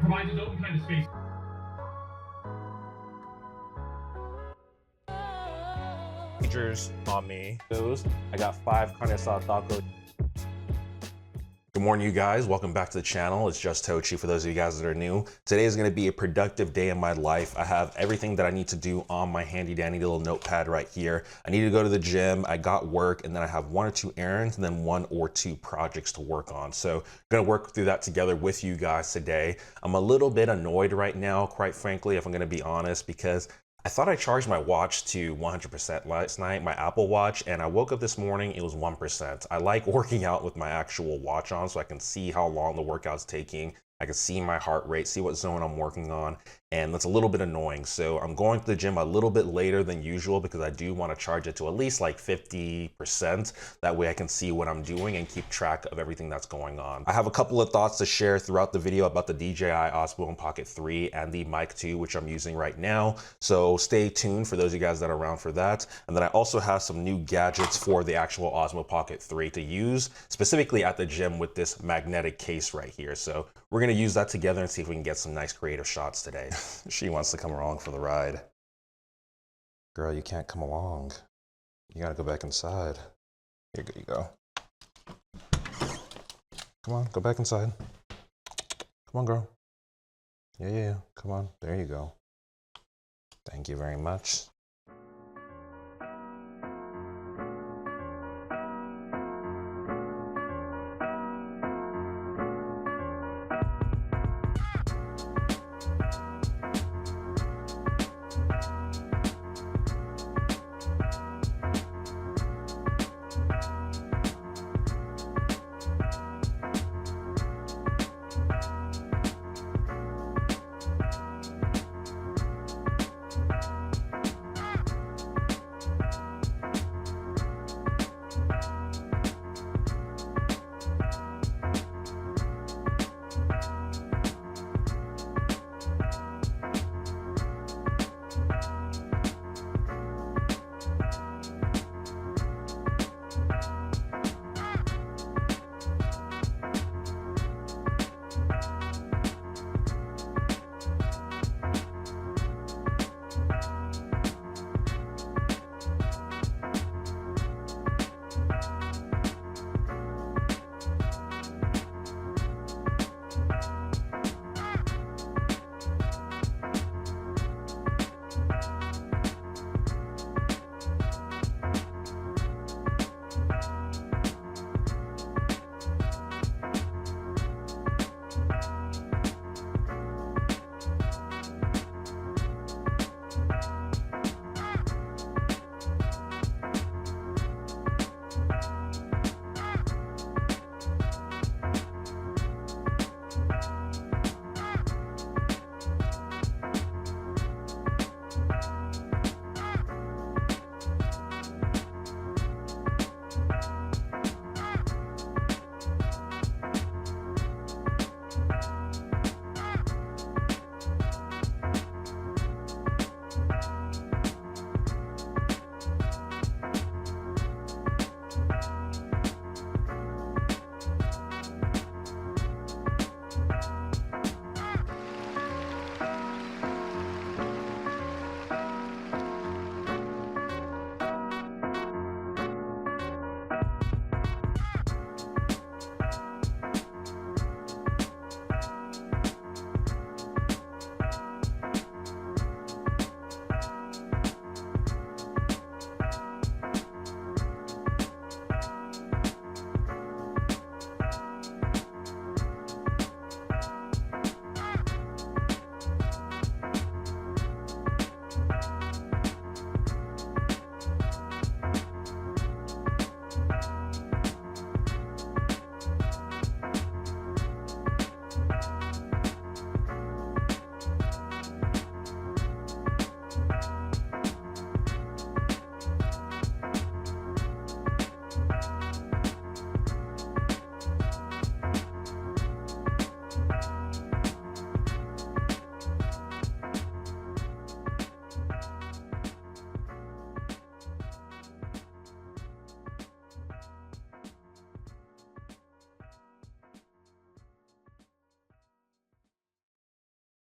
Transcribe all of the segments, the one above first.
provides its own kind of space. Features on me. I got 5 carne asada tacos. Good morning, you guys. Welcome back to the channel. It's just Tochi for those of you guys that are new. Today is going to be a productive day in my life. I have everything that I need to do on my handy dandy little notepad right here. I need to go to the gym. I got work, and then I have 1 or 2 errands and then 1 or 2 projects to work on. So I'm going to work through that together with you guys today. I'm a little bit annoyed right now, quite frankly, if I'm going to be honest, because I thought I charged my watch to 100% last night, my Apple Watch, and I woke up this morning, it was 1%. I like working out with my actual watch on so I can see how long the workout's taking. I can see my heart rate, see what zone I'm working on, and that's a little bit annoying. So I'm going to the gym a little bit later than usual because I do want to charge it to at least like 50%. That way I can see what I'm doing and keep track of everything that's going on. I have a couple of thoughts to share throughout the video about the DJI Osmo Pocket 3 and the Mic 2, which I'm using right now. So stay tuned for those of you guys that are around for that. And then I also have some new gadgets for the actual Osmo Pocket 3 to use, specifically at the gym with this magnetic case right here. So we're gonna use that together and see if we can get some nice creative shots today. She wants to come along for the ride. Girl, you can't come along. You gotta go back inside. Here you go. Come on, go back inside. Come on, girl. Yeah. Come on, there you go. Thank you very much.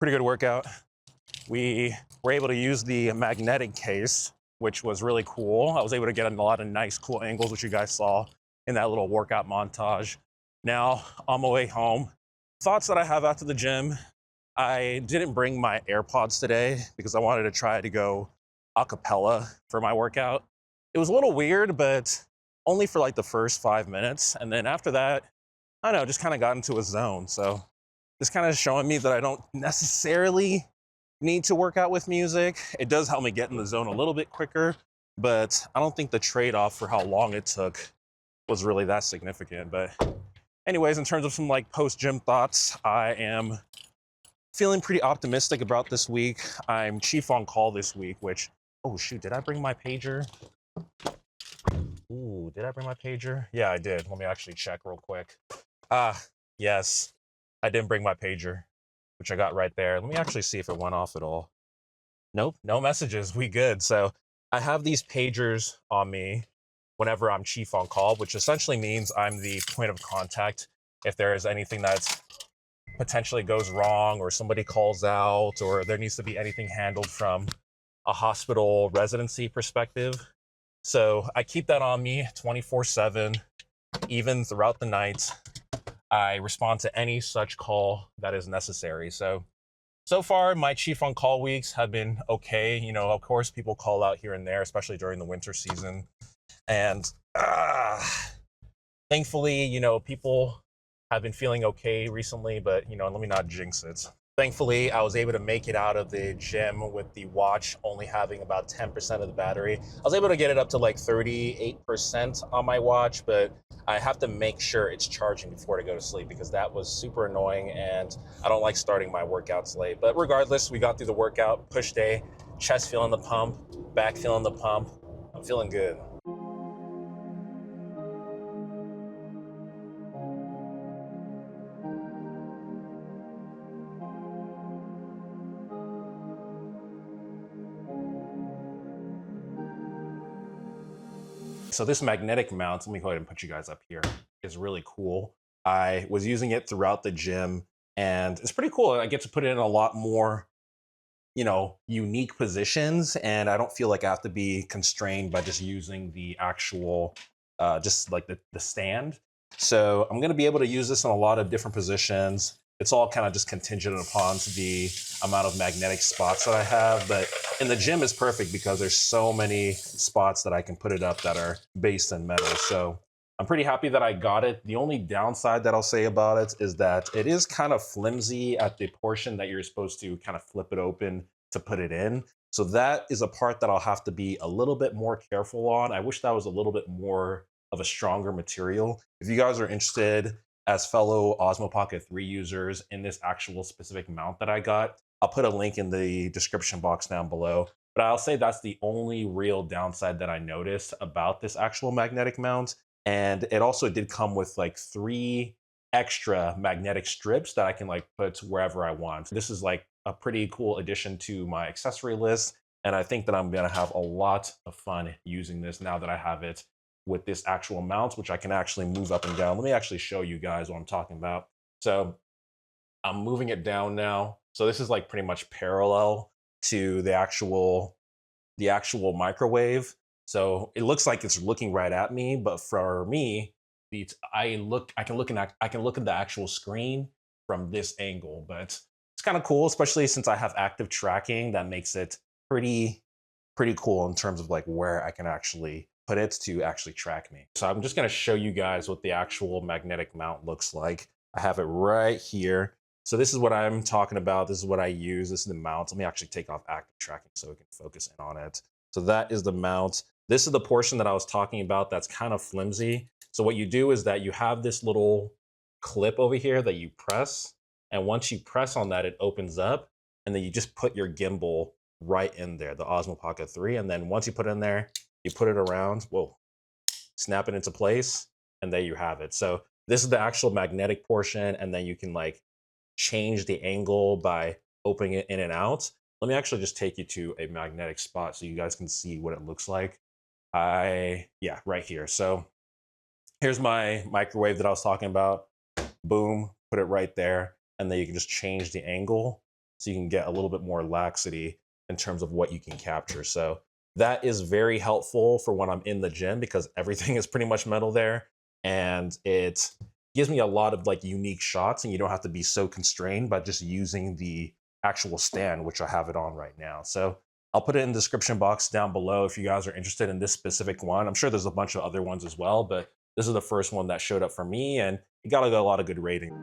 Pretty good workout. We were able to use the magnetic case, which was really cool. I was able to get a lot of nice, cool angles, which you guys saw in that little workout montage. Now, on my way home, thoughts that I have after the gym. I didn't bring my AirPods today because I wanted to try to go a cappella for my workout. It was a little weird, but only for like the first 5 minutes. And then after that, I don't know, just kind of got into a zone. So this kind of showing me that I don't necessarily need to work out with music. It does help me get in the zone a little bit quicker, but I don't think the trade-off for how long it took was really that significant. But anyways, in terms of some like post-gym thoughts, I am feeling pretty optimistic about this week. I'm chief on call this week, which, oh shoot, did I bring my pager? Ooh, did I bring my pager? Yeah, I did. Let me actually check real quick. Yes, I didn't bring my pager, which I got right there. Let me actually see if it went off at all. Nope, no messages, we good. So I have these pagers on me whenever I'm chief on call, which essentially means I'm the point of contact if there is anything that's potentially goes wrong or somebody calls out or there needs to be anything handled from a hospital residency perspective. So I keep that on me 24/7, even throughout the night. I respond to any such call that is necessary. So far, my chief on call weeks have been okay. You know, of course, people call out here and there, especially during the winter season. And thankfully, you know, people have been feeling okay recently, but, you know, let me not jinx it. Thankfully, I was able to make it out of the gym with the watch only having about 10% of the battery. I was able to get it up to like 38% on my watch, but I have to make sure it's charging before I go to sleep because that was super annoying and I don't like starting my workouts late. But regardless, we got through the workout, push day, chest feeling the pump, back feeling the pump. I'm feeling good. So this magnetic mount, let me go ahead and put you guys up here, is really cool. I was using it throughout the gym and it's pretty cool. I get to put it in a lot more, you know, unique positions and I don't feel like I have to be constrained by just using the actual, just like the stand. So I'm gonna be able to use this in a lot of different positions. It's all kind of just contingent upon the amount of magnetic spots that I have. But in the gym is perfect because there's so many spots that I can put it up that are based in metal. So I'm pretty happy that I got it. The only downside that I'll say about it is that it is kind of flimsy at the portion that you're supposed to kind of flip it open to put it in. So that is a part that I'll have to be a little bit more careful on. I wish that was a little bit more of a stronger material. If you guys are interested as fellow Osmo Pocket 3 users in this actual specific mount that I got, I'll put a link in the description box down below. But I'll say that's the only real downside that I noticed about this actual magnetic mount. And it also did come with like 3 extra magnetic strips that I can like put wherever I want. This is like a pretty cool addition to my accessory list. And I think that I'm gonna have a lot of fun using this now that I have it with this actual mount, which I can actually move up and down. Let me actually show you guys what I'm talking about. So I'm moving it down now. So this is like pretty much parallel to the actual microwave. So it looks like it's looking right at me, but for me, I can look at the actual screen from this angle. But it's kind of cool, especially since I have active tracking. That makes it pretty cool in terms of like where I can actually put it to actually track me. So I'm just going to show you guys what the actual magnetic mount looks like. I have it right here. So this is what I'm talking about. This is what I use. This is the mount. Let me actually take off active tracking so we can focus in on it. So that is the mount. This is the portion that I was talking about that's kind of flimsy. So what you do is that you have this little clip over here that you press. And once you press on that, it opens up. And then you just put your gimbal right in there, the Osmo Pocket 3. And then once you put it in there, you put it around, whoa, snap it into place, and there you have it. So this is the actual magnetic portion, and then you can like change the angle by opening it in and out. Let me actually just take you to a magnetic spot so you guys can see what it looks like. Yeah, right here. So here's my microwave that I was talking about. Boom, put it right there, and then you can just change the angle so you can get a little bit more laxity in terms of what you can capture. So that is very helpful for when I'm in the gym because everything is pretty much metal there, and it gives me a lot of like unique shots, and you don't have to be so constrained by just using the actual stand, which I have it on right now. So I'll put it in the description box down below if you guys are interested in this specific one. I'm sure there's a bunch of other ones as well, but this is the first one that showed up for me, and it got a lot of good ratings.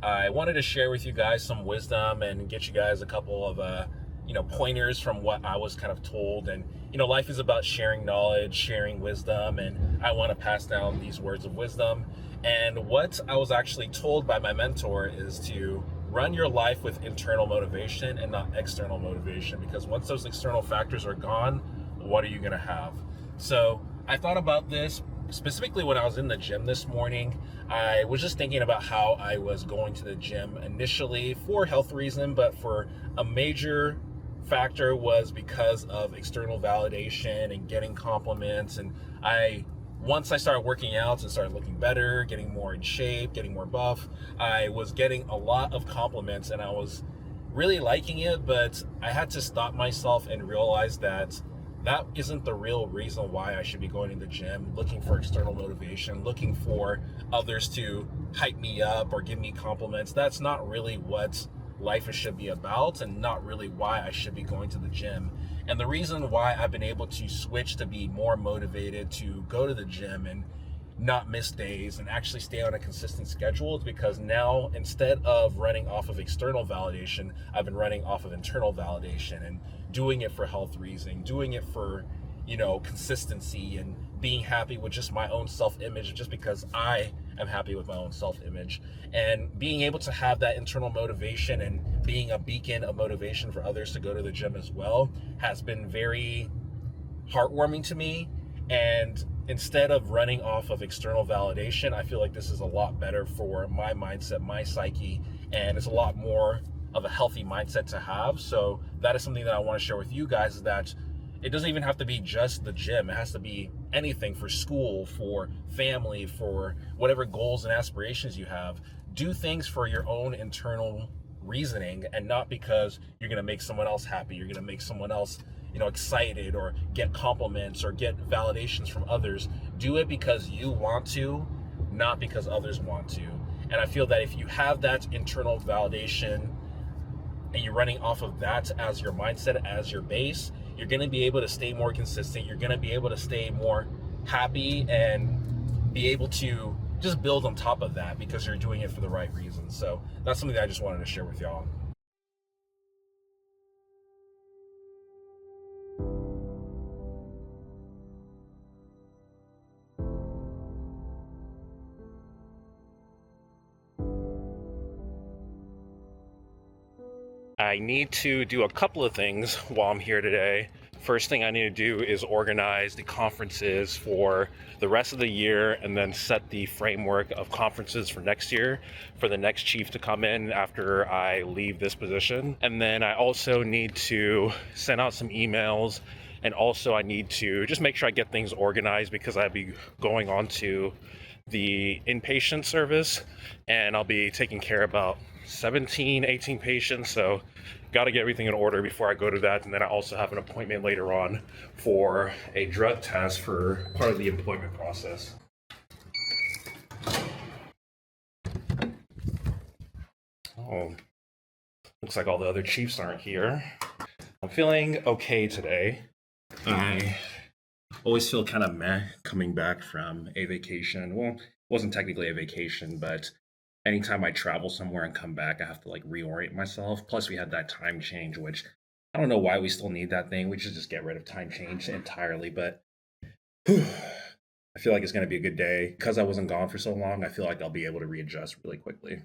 I wanted to share with you guys some wisdom and get you guys a couple of pointers from what I was kind of told. And life is about sharing knowledge, sharing wisdom, and I want to pass down these words of wisdom. And what I was actually told by my mentor is to run your life with internal motivation and not external motivation, because once those external factors are gone, what are you going to have? So I thought about this specifically when I was in the gym this morning. I was just thinking about how I was going to the gym initially for health reason, but for a major factor was because of external validation and getting compliments. And once I started working out and started looking better, getting more in shape, getting more buff, I was getting a lot of compliments and I was really liking it, but I had to stop myself and realize that that isn't the real reason why I should be going to the gym, looking for external motivation, looking for others to hype me up or give me compliments. That's not really what life should be about, and not really why I should be going to the gym. And the reason why I've been able to switch to be more motivated to go to the gym and not miss days and actually stay on a consistent schedule is because now, instead of running off of external validation, I've been running off of internal validation and doing it for health reason, doing it for consistency and being happy with just my own self-image, just because I am happy with my own self-image. And being able to have that internal motivation and being a beacon of motivation for others to go to the gym as well has been very heartwarming to me. And instead of running off of external validation, I feel like this is a lot better for my mindset, my psyche, and it's a lot more of a healthy mindset to have. So that is something that I want to share with you guys, is that it doesn't even have to be just the gym. It has to be anything, for school, for family, for whatever goals and aspirations you have. Do things for your own internal reasoning, and not because you're going to make someone else happy, you're going to make someone else excited, or get compliments or get validations from others. Do it because you want to, not because others want to. And I feel that if you have that internal validation and you're running off of that as your mindset, as your base, you're going to be able to stay more consistent. You're going to be able to stay more happy and be able to just build on top of that because you're doing it for the right reasons. So that's something that I just wanted to share with y'all. I need to do a couple of things while I'm here today. First thing I need to do is organize the conferences for the rest of the year and then set the framework of conferences for next year for the next chief to come in after I leave this position. And then I also need to send out some emails, and also I need to just make sure I get things organized because I'll be going on to the inpatient service and I'll be taking care of about 17, 18 patients. So got to get everything in order before I go to that. And then I also have an appointment later on for a drug test for part of the employment process. Oh, looks like all the other chiefs aren't here. I'm feeling okay today. I always feel kind of meh coming back from a vacation. Well, it wasn't technically a vacation, but anytime I travel somewhere and come back, I have to like reorient myself. Plus, we had that time change, which I don't know why we still need that thing. We should just get rid of time change entirely. But I feel like it's going to be a good day. Because I wasn't gone for so long, I feel like I'll be able to readjust really quickly.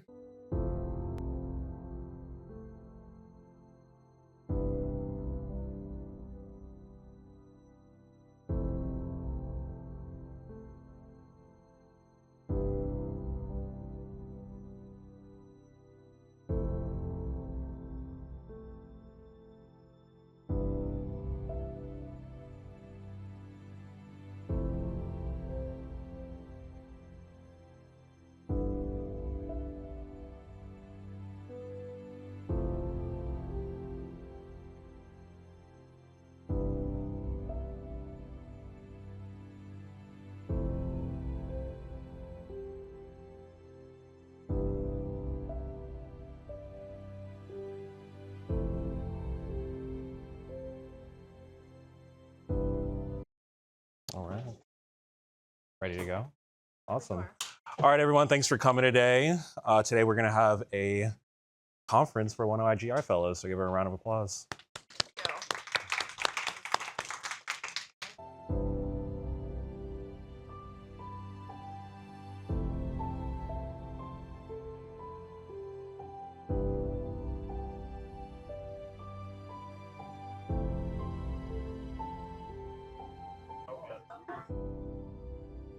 All right. Ready to go? Awesome. All right, everyone. Thanks for coming today. Today we're going to have a conference for one of our GR fellows, so give her a round of applause.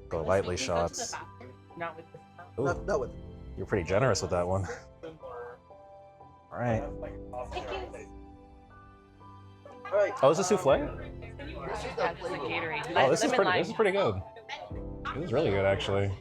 Go lightly shots. Not with this. Not with. You're pretty generous with that one. All right. All right. Oh, is this souffle? This is the That's the flavor. catering. Oh, this is pretty good. This is really good, actually.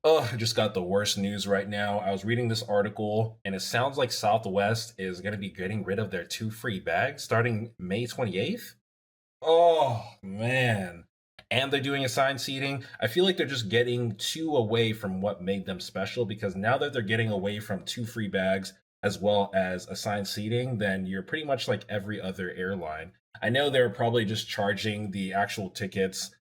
Oh, I just got the worst news right now. I was reading this article, and it sounds like Southwest is going to be getting rid of their 2 free bags starting May 28th. Oh, man. And they're doing assigned seating. I feel like they're just getting too away from what made them special, because now that they're getting away from 2 free bags as well as assigned seating, then you're pretty much like every other airline. I know they're probably just charging the actual tickets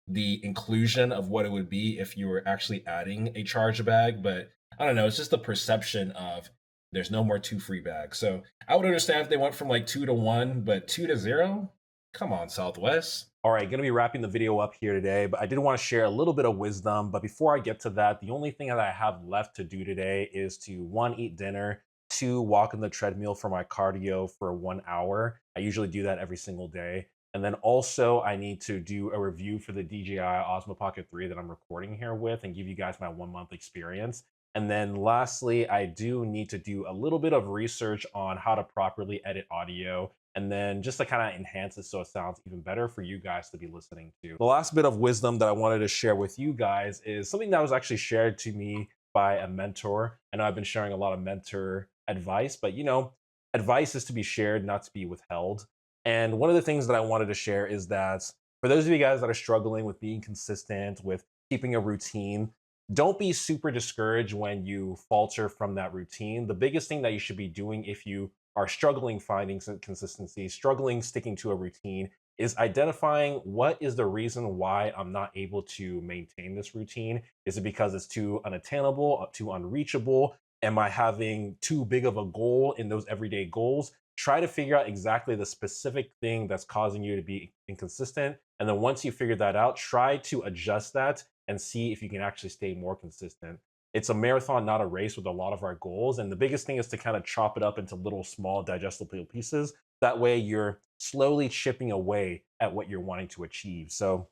the inclusion of what it would be if you were actually adding a charge bag, but I don't know, it's just the perception of there's no more 2 free bags. So I would understand if they went from like 2 to 1, but 2 to 0? Come on, Southwest. All right, gonna be wrapping the video up here today, but I did want to share a little bit of wisdom. But before I get to that, the only thing that I have left to do today is to 1, eat dinner, 2, walk on the treadmill for my cardio for 1 hour. I usually do that every single day. And then also I need to do a review for the DJI Osmo Pocket 3 that I'm recording here with and give you guys my 1-month experience. And then lastly, I do need to do a little bit of research on how to properly edit audio and then just to kind of enhance it so it sounds even better for you guys to be listening to. The last bit of wisdom that I wanted to share with you guys is something that was actually shared to me by a mentor. I know I've been sharing a lot of mentor advice, but you know, advice is to be shared, not to be withheld. And one of the things that I wanted to share is that for those of you guys that are struggling with being consistent, with keeping a routine, don't be super discouraged when you falter from that routine. The biggest thing that you should be doing if you are struggling finding some consistency, struggling sticking to a routine, is identifying what is the reason why I'm not able to maintain this routine. Is it because it's too unattainable, too unreachable? Am I having too big of a goal in those everyday goals? Try to figure out exactly the specific thing that's causing you to be inconsistent. And then once you figure that out, try to adjust that and see if you can actually stay more consistent. It's a marathon, not a race with a lot of our goals. And the biggest thing is to kind of chop it up into little, small, digestible pieces. That way you're slowly chipping away at what you're wanting to achieve. So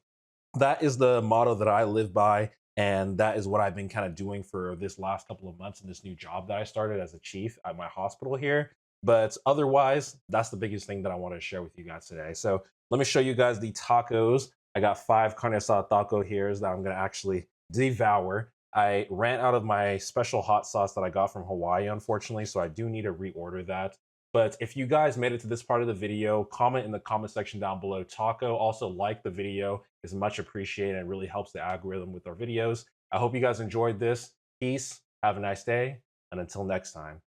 that is the motto that I live by. And that is what I've been kind of doing for this last couple of months in this new job that I started as a chief at my hospital here. But otherwise, that's the biggest thing that I wanted to share with you guys today. So let me show you guys the tacos. I got 5 carne asada taco here that I'm going to actually devour. I ran out of my special hot sauce that I got from Hawaii, unfortunately, so I do need to reorder that. But if you guys made it to this part of the video, comment in the comment section down below taco. Also like the video, is much appreciated and really helps the algorithm with our videos. I hope you guys enjoyed this. Peace, have a nice day, and until next time.